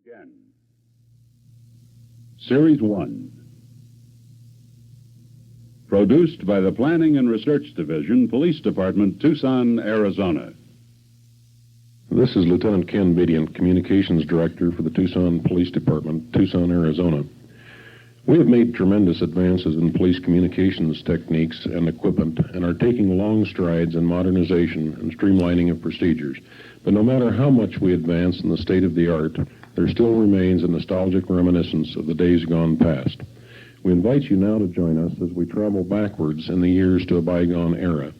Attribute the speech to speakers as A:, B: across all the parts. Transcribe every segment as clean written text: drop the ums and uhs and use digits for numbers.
A: Again. Series 1. Produced by the Planning and Research Division, Police Department, Tucson, Arizona.
B: This is Lieutenant Ken Bediant, Communications Director for the Tucson Police Department, Tucson, Arizona. We have made tremendous advances in police communications techniques and equipment and are taking long strides in modernization and streamlining of procedures. But no matter how much we advance in the state of the art, there still remains a nostalgic reminiscence of the days gone past. We invite you now to join us as we travel backwards in the years to a bygone era.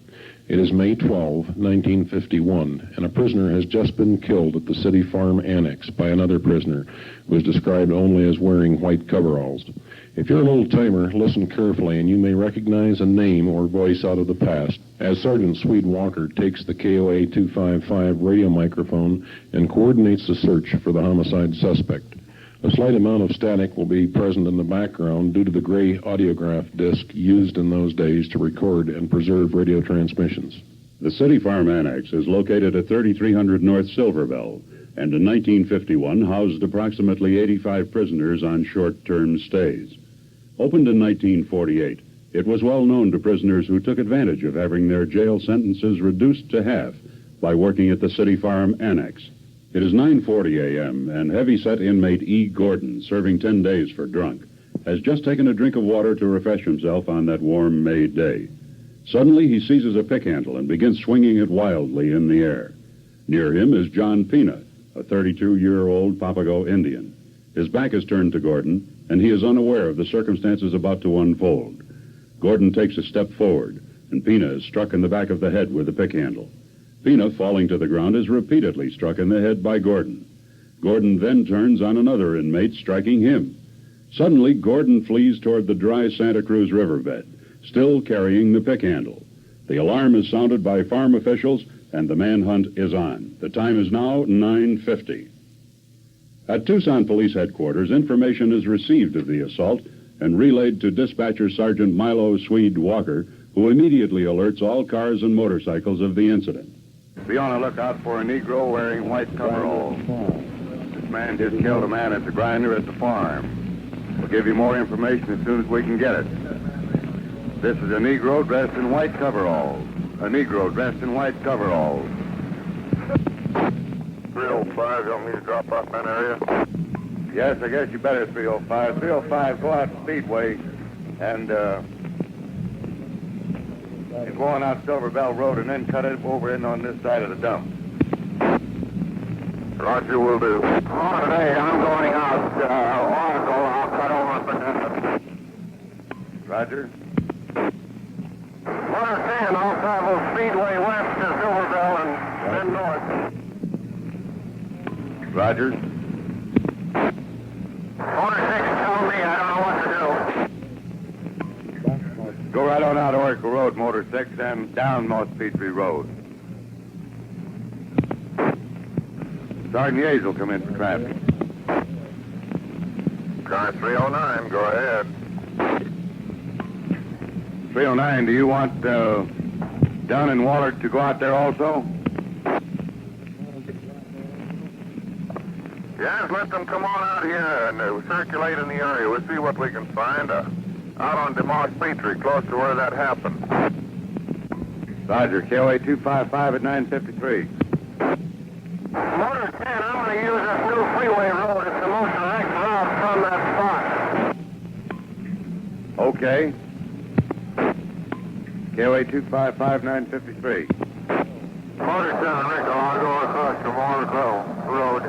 B: It is May 12, 1951, and a prisoner has just been killed at the City Farm Annex by another prisoner who is described only as wearing white coveralls. If you're an old-timer, listen carefully and you may recognize a name or voice out of the past as Sergeant Swede Walker takes the KOA 255 radio microphone and coordinates the search for the homicide suspect. A slight amount of static will be present in the background due to the gray audiograph disc used in those days to record and preserve radio transmissions.
A: The City Farm Annex is located at 3300 North Silverbell, and in 1951 housed approximately 85 prisoners on short-term stays. Opened in 1948, it was well known to prisoners who took advantage of having their jail sentences reduced to half by working at the City Farm Annex. It is 9:40 a.m., and heavy-set inmate E. Gordon, serving 10 days for drunk, has just taken a drink of water to refresh himself on that warm May day. Suddenly, he seizes a pick handle and begins swinging it wildly in the air. Near him is John Pina, a 32-year-old Papago Indian. His back is turned to Gordon, and he is unaware of the circumstances about to unfold. Gordon takes a step forward, and Pina is struck in the back of the head with the pick handle. Pina, falling to the ground, is repeatedly struck in the head by Gordon. Gordon then turns on another inmate, striking him. Suddenly, Gordon flees toward the dry Santa Cruz riverbed, still carrying the pick handle. The alarm is sounded by farm officials, and the manhunt is on. The time is now 9:50. At Tucson Police Headquarters, information is received of the assault and relayed to Dispatcher Sergeant Milo Swede Walker, who immediately alerts all cars and motorcycles of the incident.
C: Be on the lookout for a Negro wearing white coveralls. This man just killed a man at the grinder at the farm. We'll give you more information as soon as we can get it. This is a Negro dressed in white coveralls. A Negro dressed in white coveralls.
D: 305, you want me to drop off in that area?
C: Yes, I guess you better, 305. 305, go out Speedway and go on out Silver Bell Road and then cut it over in on this side of the dump.
D: Roger, will do.
E: Oh, today I'm going out Oracle. I'll cut over at the
C: Roger.
E: Understand, I'll travel Speedway west to Silver Bell and then north.
C: Roger.
E: Order 6 tell me I don't know what to do.
C: Go right on out Oracle Road, Motor 6, and down North Petrie Road. Sergeant Yates will come in for traffic.
D: Car 309, go ahead.
C: 309, do you want Dunn and Waller to go out there also?
D: Yes, let them come on out here and circulate in the area. We'll see what we can find out on DeMoss Petrie, close to where that happened.
C: Roger, KOA 255 at 953.
E: Motor 10, I'm going to use this new freeway road. It's the most direct route from that spot.
C: Okay. KOA 255, 953.
D: Motor 10, Rico, I'll go across the Motor Road.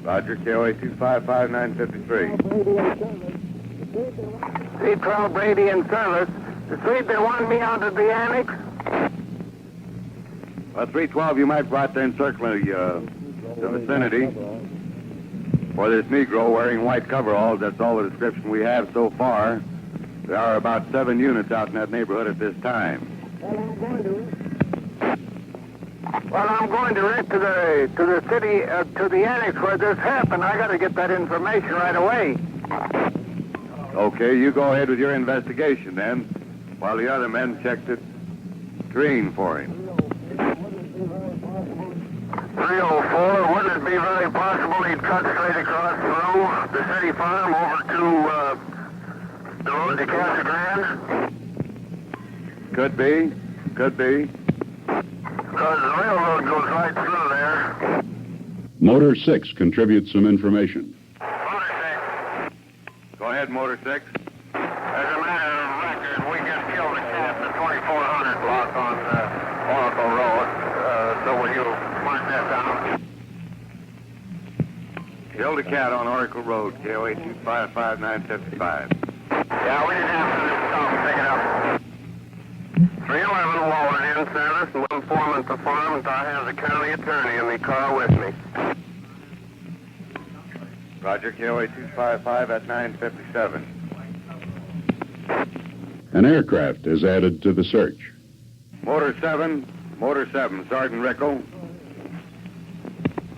C: Roger, KOA 255, 953.
E: C-12 Brady in service. The street they want me out of the annex?
C: 312, you might go out there and circle the vicinity for this Negro wearing white coveralls. That's all the description we have so far. There are about 7 units out in that neighborhood at this time.
E: Well, I'm going direct to the city, to the annex where this happened. I got to get that information right away.
C: Okay, you go ahead with your investigation then, while the other men check the screen for him.
D: 304, wouldn't it be very it cut straight across through the city farm over to the road to Casa Grande?
C: Could be.
D: Because the railroad goes right through there.
A: Motor 6 contributes some information.
D: Motor 6.
C: Go ahead, Motor 6.
D: As a matter of record, we just killed a cat in the 2400 block on Oracle Road. So will you mark that down?
C: Killed a cat on Oracle Road, KOA 255955.
D: Yeah, we didn't have to stop and pick it up. 311 Walden in service, and one foreman at the farm, and I have the county attorney in the car with me.
C: Roger, KOA 255 at 957.
A: An aircraft is added to the search.
C: Motor 7, Sergeant Rickle.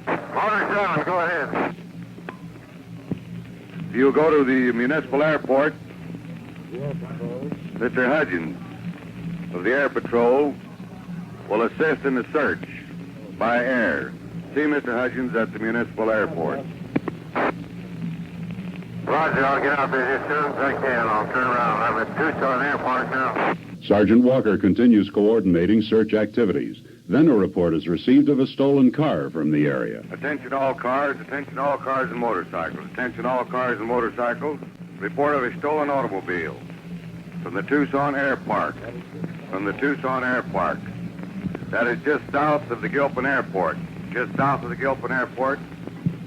D: Motor 7, go ahead.
C: If you go to the municipal airport, Mr. Hudgens of the Air Patrol will assist in the search by air. See Mr. Hudgens at the municipal airport.
D: Roger, I'll get out there as soon as I can. I'll turn around. I'm at Tucson Airport now.
A: Sergeant Walker continues coordinating search activities. Then a report is received of a stolen car from the area.
C: Attention all cars and motorcycles. Attention all cars and motorcycles. Report of a stolen automobile from the Tucson Air Park. That is just south of the Gilpin Airport.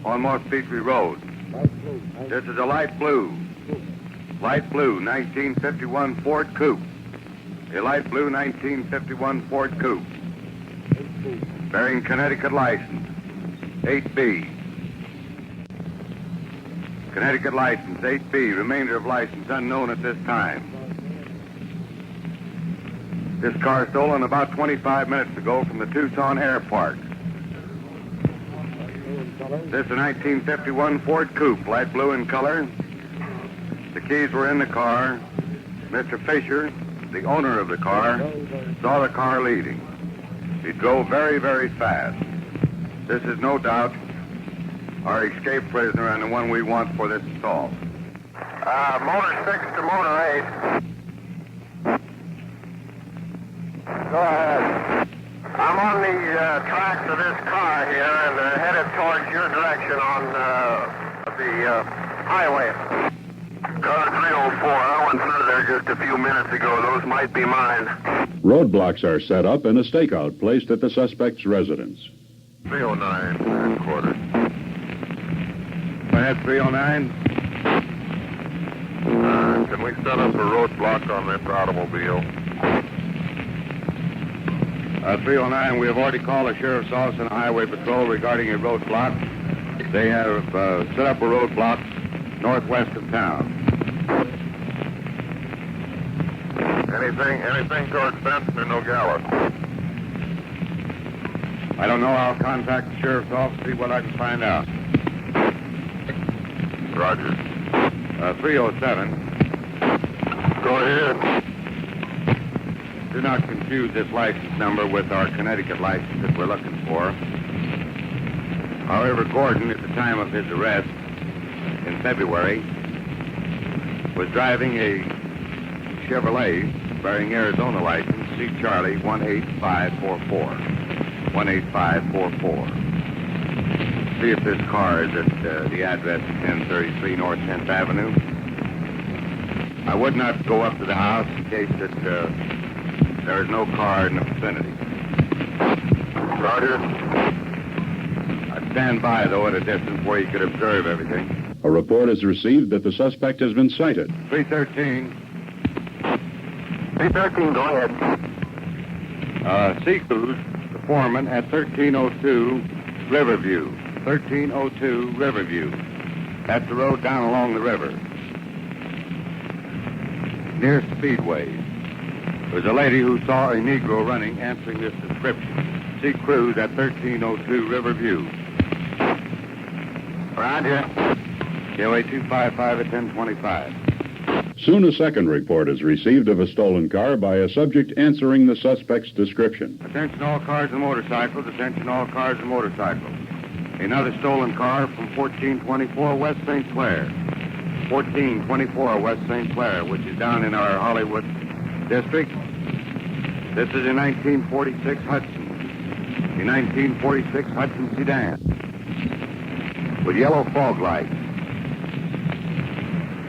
C: On Moss Petrie Road. This is a light blue 1951 Ford Coupe. Bearing Connecticut license, 8B. Remainder of license unknown at this time. This car stolen about 25 minutes ago from the Tucson Air Park. This is a 1951 Ford Coupe, light blue in color. The keys were in the car. Mr. Fisher, the owner of the car, saw the car leaving. He drove very, very fast. This is no doubt our escaped prisoner and the one we want for this assault.
D: Motor 6 to Motor 8. Go ahead. I'm on the tracks of this car here and headed towards your direction on the highway. Car 304, I went through there just a few minutes ago. Those might be mine.
A: Roadblocks are set up and a stakeout placed at the suspect's residence.
D: 309, quarter.
C: Go ahead, 309.
D: Can we set up a roadblock on this automobile?
C: 309, we have already called the Sheriff's Office and Highway Patrol regarding a roadblock. They have set up a roadblock northwest of town.
D: Anything towards Benson or Nogales?
C: I don't know. I'll contact the Sheriff's Office, see what I can find out.
D: Roger.
C: 307.
D: Go ahead.
C: Do not confuse this license number with our Connecticut license that we're looking for. However, Gordon, at the time of his arrest in February, was driving a Chevrolet bearing Arizona license, C. Charlie 18544. 18544. See if this car is at the address 1033 North 10th Avenue. I would not go up to the house in case that there is no car in the vicinity.
D: Roger.
C: I'd stand by, though, at a distance where you could observe everything.
A: A report is received that the suspect has been sighted.
C: 313.
D: 313, go ahead.
C: Seacruz, the foreman, at 1302 Riverview. 1302 Riverview. That's the road down along the river. Near Speedway. There's a lady who saw a Negro running answering this description. See Cruz at 1302 Riverview.
D: Roger.
C: KOA 255 at 1025.
A: Soon a second report is received of a stolen car by a subject answering the suspect's description.
C: Attention all cars and motorcycles. Attention all cars and motorcycles. Another stolen car from 1424 West St. Clair. 1424 West St. Clair, which is down in our Hollywood district. This is a 1946 Hudson. A 1946 Hudson sedan with yellow fog lights,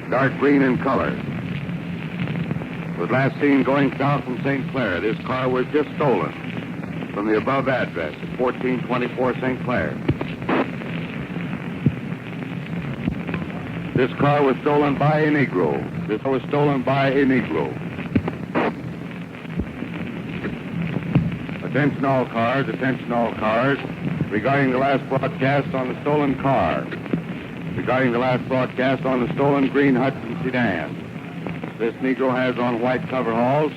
C: dark green in color. Was last seen going south from St. Clair. This car was just stolen from the above address at 1424 St. Clair. This car was stolen by a Negro. This car was stolen by a Negro. Attention all cars, attention all cars. Regarding the last broadcast on the stolen car. Regarding the last broadcast on the stolen green Hudson sedan. This Negro has on white coveralls.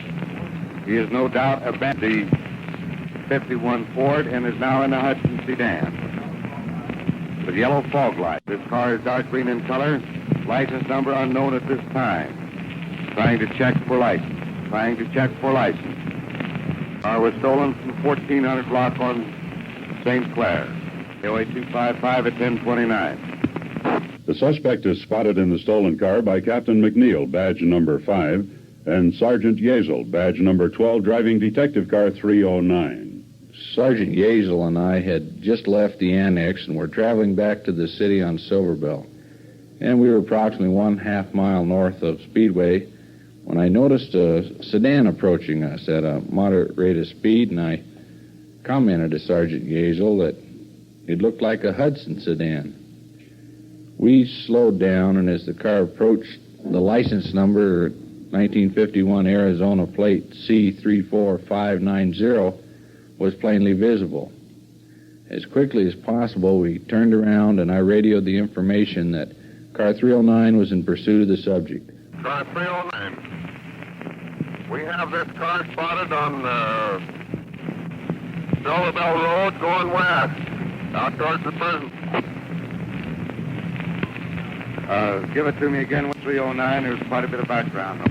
C: He is no doubt abandoned the 51 Ford and is now in the Hudson sedan. With yellow fog light. This car is dark green in color. License number unknown at this time. Trying to check for license. Trying to check for license. Car was stolen from 1400 block on St. Clair. KOA 255 at 1029.
A: The suspect is spotted in the stolen car by Captain McNeil, badge number 5, and Sergeant Yazel, badge number 12, driving detective car 309.
F: Sergeant Yazel and I had just left the annex and were traveling back to the city on Silverbell. And we were approximately 1/2 mile north of Speedway when I noticed a sedan approaching us at a moderate rate of speed, and I commented to Sergeant Yazel that it looked like a Hudson sedan. We slowed down, and as the car approached, the license number, 1951 Arizona plate C34590, was plainly visible. As quickly as possible, we turned around, and I radioed the information that car 309 was in pursuit of the subject.
D: Car 309. We have this car spotted on Silverbell Road going west, out towards the prison.
C: Give it to me again with 309. There's quite a bit of background.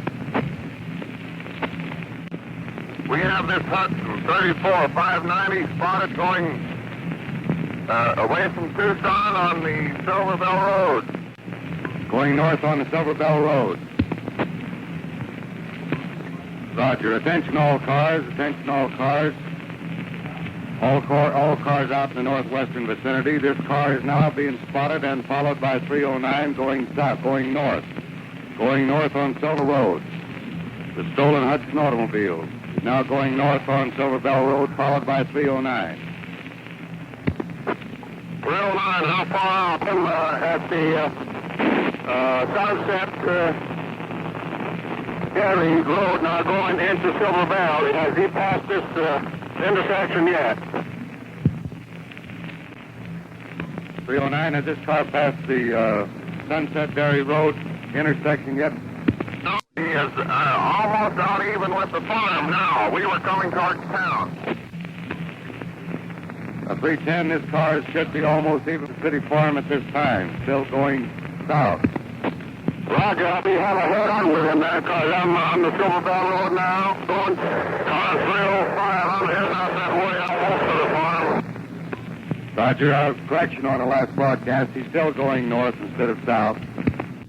D: We have this Hudson 34590 spotted going away from Tucson on the Silverbell Road.
C: Going north on the Silverbell Road. Roger. Attention all cars. Attention all cars. All cars out in the northwestern vicinity. This car is now being spotted and followed by 309 going south, going north. Going north on Silver Road. The stolen Hudson automobile is now going north on Silverbell Road, followed by 309.
D: 309, how far out at the Sunset Gary Road now going into Silverbell? Has he passed this intersection yet?
C: 309, has this car passed the Sunset Dairy Road intersection yet?
D: No, he is almost out even with the farm now. We were coming towards town.
C: 310, this car should be almost even with the city farm at this time, still going south.
D: Roger, I'll be have a head on with him there, because I'm on the Silverbell Road now, going car 305. I'm heading out that way, almost to the farm.
C: Roger, correction on the last broadcast. He's still going north instead of south.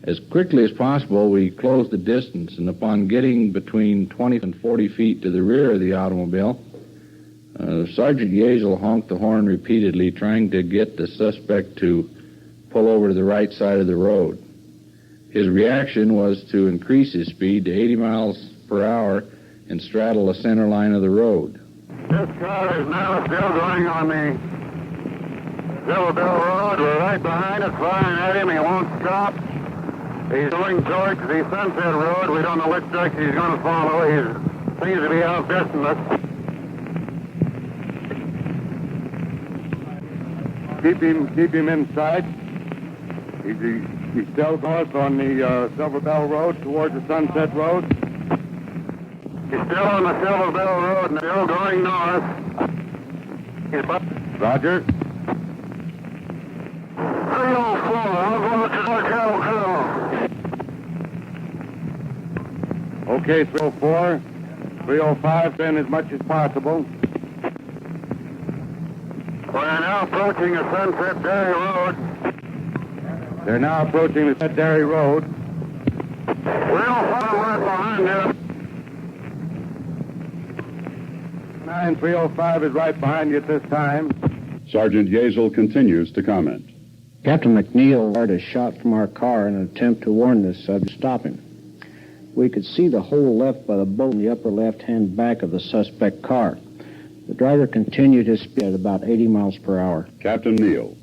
F: As quickly as possible, we closed the distance, and upon getting between 20 and 40 feet to the rear of the automobile, Sergeant Yazel honked the horn repeatedly, trying to get the suspect to pull over to the right side of the road. His reaction was to increase his speed to 80 miles per hour and straddle the center line of the road.
D: This car is now still going on the Silverbell Road. We're right behind it, firing at him. He won't stop. He's going towards the Sunset Road. We don't know which direction he's going to follow. He seems to be outdistancing us.
C: Keep him inside. He's still north on the Silverbell Road towards the Sunset Road.
D: He's still on the Silverbell Road and still going north.
C: Roger.
D: 304, I'm going to Hotel Crew.
C: Okay, 304. 305, then as much as possible.
D: We're now approaching the Sunset Dairy Road.
C: They're now approaching the Dairy Road.
D: We'll follow right behind you.
C: 9305 is right behind you at this time.
A: Sergeant Yazel continues to comment.
G: Captain McNeil fired a shot from our car in an attempt to warn the subject to stop him. We could see the hole left by the bolt in the upper left-hand back of the suspect car. The driver continued his speed at about 80 miles per hour.
A: Captain Neal.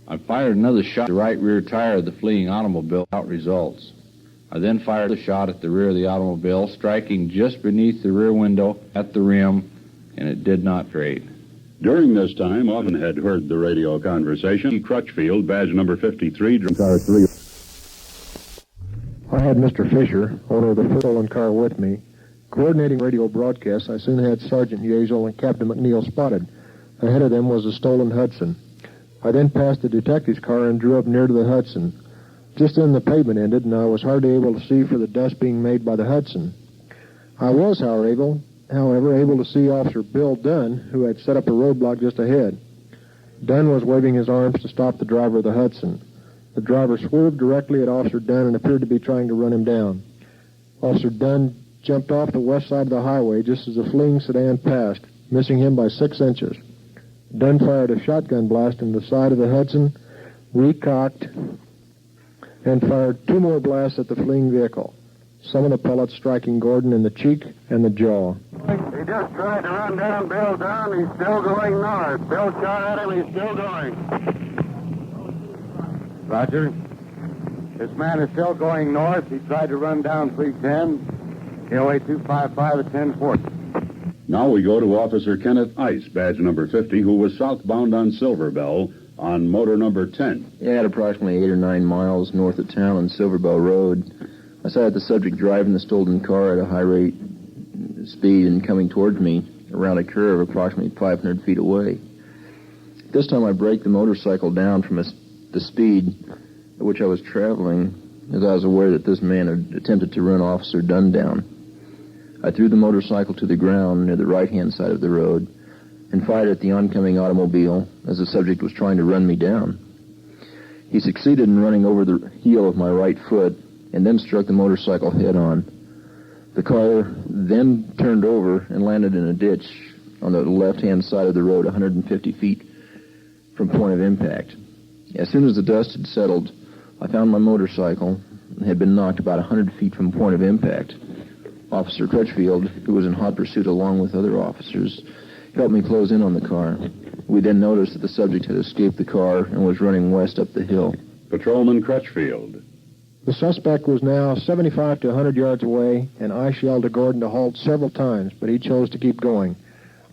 F: I fired another shot at the right rear tire of the fleeing automobile without results. I then fired a shot at the rear of the automobile, striking just beneath the rear window at the rim, and it did not trade.
A: During this time, Owen had heard the radio conversation. Crutchfield, badge number 53, car 3.
B: I had Mr. Fisher, owner of the stolen car, with me. Coordinating radio broadcasts, I soon had Sergeant Yazel and Captain McNeil spotted. Ahead of them was a stolen Hudson. I then passed the detective's car and drew up near to the Hudson. Just then the pavement ended, and I was hardly able to see for the dust being made by the Hudson. I was, however, able to see Officer Bill Dunn, who had set up a roadblock just ahead. Dunn was waving his arms to stop the driver of the Hudson. The driver swerved directly at Officer Dunn and appeared to be trying to run him down. Officer Dunn jumped off the west side of the highway just as the fleeing sedan passed, missing him by 6 inches. Dunn fired a shotgun blast into the side of the Hudson, recocked, and fired 2 more blasts at the fleeing vehicle, some of the pellets striking Gordon in the cheek and the jaw.
D: He just tried to run down Bill Dunn. He's still going north. Bill shot at him. He's still going.
C: Roger. This man is still going north. He tried to run down 310. KOA 255 at 1040.
A: Now we go to Officer Kenneth Ice, badge number 50, who was southbound on Silver Bell on motor number 10.
H: Yeah, at approximately 8 or 9 miles north of town on Silver Bell Road, I saw the subject driving the stolen car at a high rate speed and coming towards me around a curve approximately 500 feet away. This time I braked the motorcycle down from the speed at which I was traveling, as I was aware that this man had attempted to run Officer Dunn down. I threw the motorcycle to the ground near the right-hand side of the road and fired at the oncoming automobile as the subject was trying to run me down. He succeeded in running over the heel of my right foot and then struck the motorcycle head-on. The car then turned over and landed in a ditch on the left-hand side of the road 150 feet from point of impact. As soon as the dust had settled, I found my motorcycle and had been knocked about 100 feet from point of impact. Officer Crutchfield, who was in hot pursuit along with other officers, helped me close in on the car. We then noticed that the subject had escaped the car and was running west up the hill.
A: Patrolman Crutchfield.
B: The suspect was now 75 to 100 yards away, and I yelled to Gordon to halt several times, but he chose to keep going.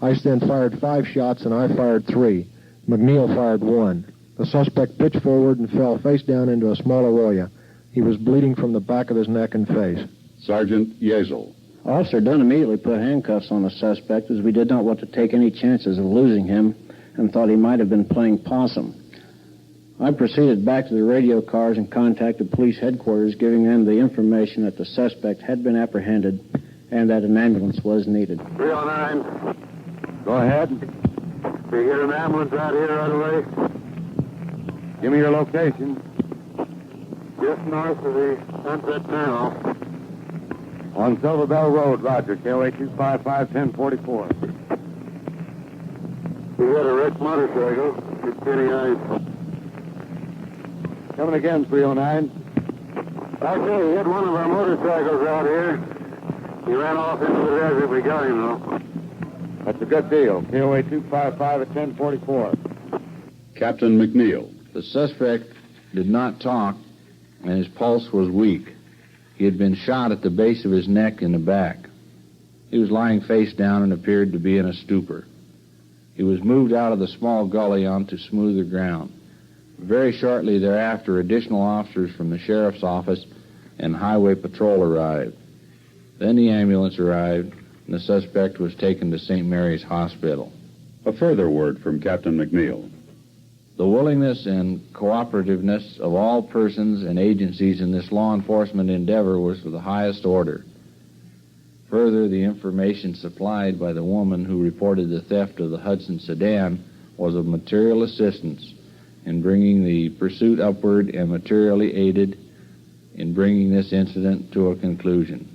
B: Ice then fired 5 shots, and I fired 3. McNeil fired 1. The suspect pitched forward and fell face down into a small arroyo. He was bleeding from the back of his neck and face.
A: Sergeant Yazel.
G: Officer Dunn immediately put handcuffs on the suspect, as we did not want to take any chances of losing him and thought he might have been playing possum. I proceeded back to the radio cars and contacted police headquarters, giving them the information that the suspect had been apprehended and that an ambulance was needed.
D: 309.
C: Go ahead.
D: Do you get an ambulance out here right away?
C: Give me your location.
D: Just north of the Sunset Tunnel.
C: On Silver Bell Road, Roger. KOA 255 1044.
D: We got a wrecked motorcycle. Good Kenny Ice.
C: Coming again, 309.
D: Actually, he hit one of our motorcycles out here. He ran off into the desert. We got him, though.
C: That's a good deal. KOA 255 at 1044.
A: Captain McNeil.
F: The suspect did not talk, and his pulse was weak. He had been shot at the base of his neck in the back. He was lying face down and appeared to be in a stupor. He was moved out of the small gully onto smoother ground. Very shortly thereafter, additional officers from the sheriff's office and highway patrol arrived. Then the ambulance arrived, and the suspect was taken to St. Mary's Hospital.
A: A further word from Captain McNeil.
F: The willingness and cooperativeness of all persons and agencies in this law enforcement endeavor was of the highest order. Further, the information supplied by the woman who reported the theft of the Hudson sedan was of material assistance in bringing the pursuit upward and materially aided in bringing this incident to a conclusion,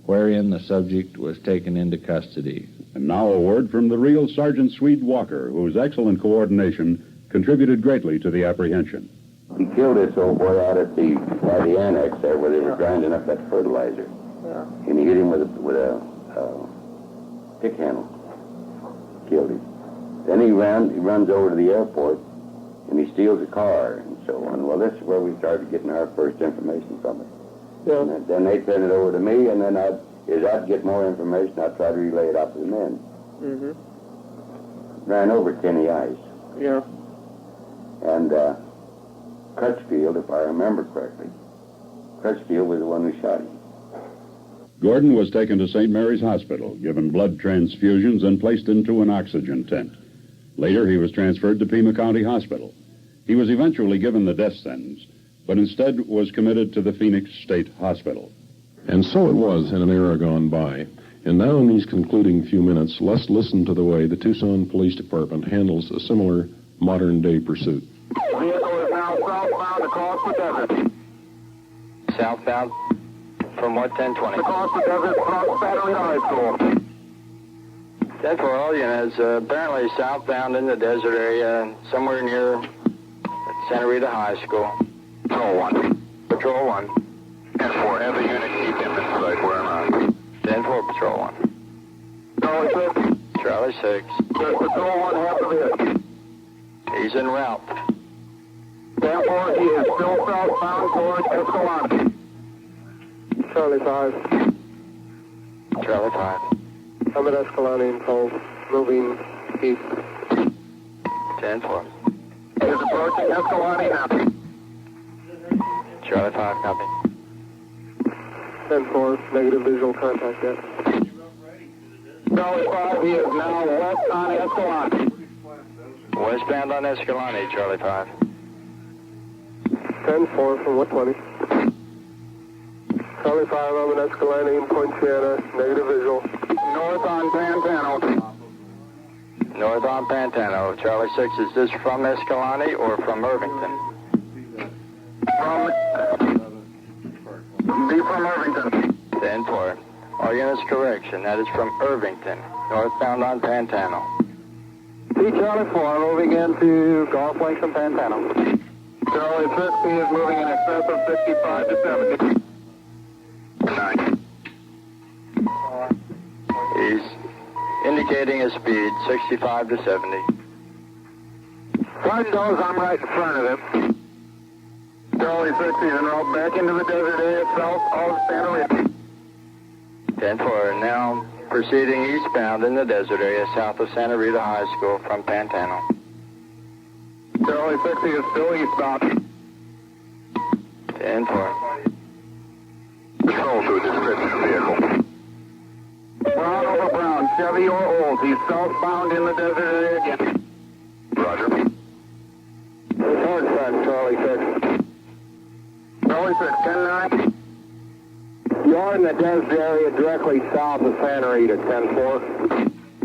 F: wherein the subject was taken into custody.
A: And now a word from the real Sergeant Swede Walker, whose excellent coordination contributed greatly to the apprehension.
I: He killed this old boy out at by the annex there where they were grinding up that fertilizer.
E: Yeah.
I: And he hit him with a pick handle. Killed him. Then he runs over to the airport and he steals a car and so on. Well, this is where we started getting our first information from it.
E: Yeah.
I: And then they turned it over to me, and then I'd get more information. I'd try to relay it out to the men.
E: Mm-hmm.
I: Ran over Kenny Ice.
E: Yeah.
I: And Crutchfield, if I remember correctly, Crutchfield was the one who shot him.
A: Gordon was taken to St. Mary's Hospital, given blood transfusions, and placed into an oxygen tent. Later, he was transferred to Pima County Hospital. He was eventually given the death sentence, but instead was committed to the Phoenix State Hospital.
B: And so it was in an era gone by. And now in these concluding few minutes, let's listen to the way the Tucson Police Department handles a similar modern-day pursuit.
E: Vehicle is now southbound across the desert.
J: Southbound from what, 1020?
E: Across the desert from Battery High School.
J: 10 for all units, apparently southbound in the desert area, somewhere near Santa Rita High School.
D: Patrol 1.
J: Patrol 1.
D: 10-4, have the unit keep him in sight where I'm at.
J: 10-4, Patrol 1.
E: Charlie 6.
J: Charlie 6.
E: Patrol 1, half of it.
J: He's en route.
E: 10-4, he is still southbound towards Escalante. Charlie 5.
J: Charlie 5.
E: I'm at Escalante and Cove, moving east.
J: 10-4.
E: He is approaching Escalante now.
J: Charlie 5, copy.
E: 10-4, negative visual contact yet. Charlie 5, he is now west on Escalante.
J: Westbound on Escalante, Charlie 5.
E: 10-4 from 120. Charlie 5, I'm in Escalante in Poinciana, negative visual. North on Pantano.
J: North on Pantano. Charlie 6, is this from Escalante or from Irvington?
E: Be from Irvington.
J: 10-4. All units correction. That is from Irvington. Northbound on Pantano.
E: See Charlie 4, moving into Golf Links and Pantano. Charlie 6, he is moving in excess of 65 to 70.
D: 9.
J: He's indicating a speed 65 to 70.
E: Sergeant knows I'm right in front of him. Charlie 6, he's en route back into the desert area south of Santa Rita.
J: 10-4, now proceeding eastbound in the desert area south of Santa Rita High School from Pantano.
E: Charlie 6, he is still eastbound.
J: 10-4.
D: Patrol to a description vehicle.
E: Brown over Brown, Chevy or old. He's southbound in the desert area again.
D: Roger.
E: Return time, Charlie 6. Charlie 6, 10-9. You're in the desert area directly south of Santa Rita, 10-4.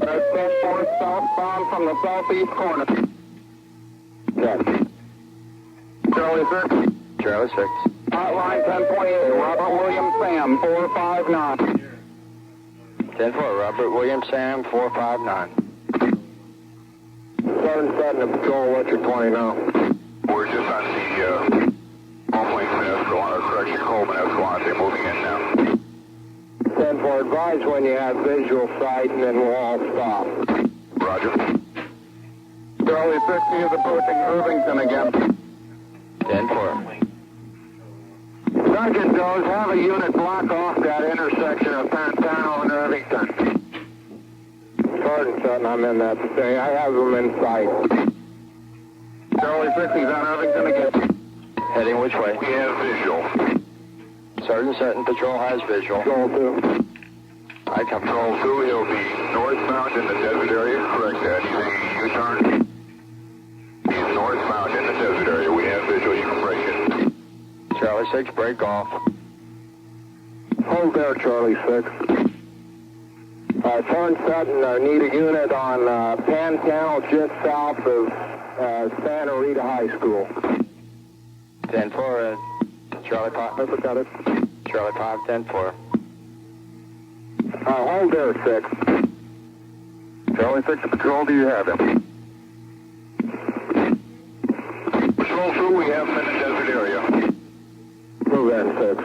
E: 10-4 southbound from the southeast corner.
J: Check.
E: Charlie 6.
J: Charlie 6.
E: Hotline 1028, Robert William Sam, 459.
J: 10-4, Robert William Sam, 459.
E: 7-7 to patrol, what's your 20 now?
D: We're just on the Golf Links and Escalante, correction, Coleman Escalante, moving in now.
E: 10-4, advise when you have visual sight, and then we'll all stop.
D: Roger.
E: Charlie 60 is approaching Irvington again.
J: 10-4.
E: Sergeant does have a unit block off that intersection of Pantano and Irvington. Sergeant Sutton, I'm in that thing. I have them in sight. Charlie 60's on Irvington again.
J: Heading which way?
D: We have visual.
J: Sergeant Sutton, patrol has visual.
E: Patrol 2.
J: I come.
D: Patrol 2, he'll be northbound in the desert area. Correct that. He's making a U-turn. He's northbound in the desert area. We have visual. You can break it.
J: Charlie 6, break off.
E: Hold there, Charlie 6. Torrance Sutton, need a unit on Panhandle just south of Santa Rita High School.
J: 10-4, Charlie 5.
E: Got it.
J: Charlie 5, 10-4.
E: Hold there, 6.
C: Charlie 6 to patrol, do you have him? Patrol through, we have him in the desert area.
E: Move that, 6.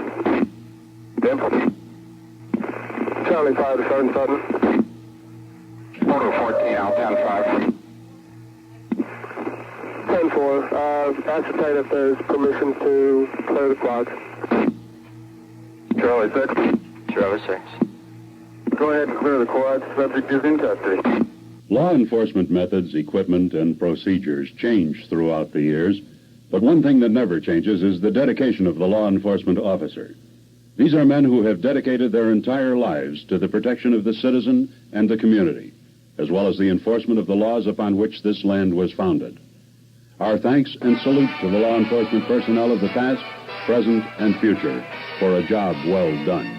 C: Dimple.
E: Charlie 5 to 7 Sutton.
C: Photo 14 out, 10-5.
E: 10-4. Ascertain if there's permission to clear the clock.
C: Charlie 6.
J: Charlie 6.
E: Go ahead and clear the quad. Subject is in custody.
A: Law enforcement methods, equipment, and procedures change throughout the years, but one thing that never changes is the dedication of the law enforcement officer. These are men who have dedicated their entire lives to the protection of the citizen and the community, as well as the enforcement of the laws upon which this land was founded. Our thanks and salute to the law enforcement personnel of the past, present, and future for a job well done.